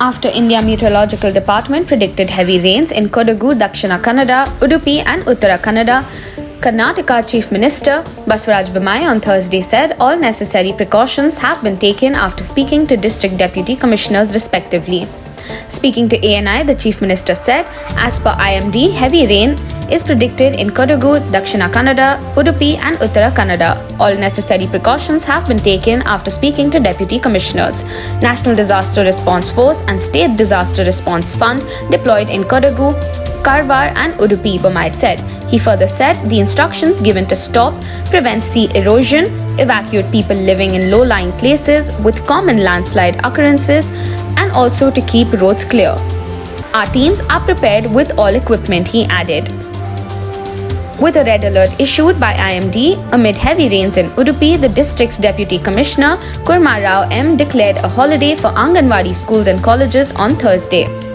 After India Meteorological Department predicted heavy rains in Kodagu, Dakshina Kannada, Udupi and Uttara Kannada, Karnataka Chief Minister Banswaraj Bommai on Thursday said all necessary precautions have been taken after speaking to district deputy commissioners respectively. Speaking to ANI, the Chief Minister said, as per IMD, heavy rain is predicted in Kodagu, Dakshina Kannada, Udupi and Uttara Kannada. All necessary precautions have been taken after speaking to Deputy Commissioners. National Disaster Response Force and State Disaster Response Fund deployed in Kodagu, Karwar and Udupi, Bommai said. He further said the instructions given to stop, prevent sea erosion, evacuate people living in low-lying places with common landslide occurrences and also to keep roads clear. Our teams are prepared with all equipment, he added. With a red alert issued by IMD amid heavy rains in Udupi, the district's Deputy Commissioner Kurma Rao M declared a holiday for Anganwadi schools and colleges on Thursday.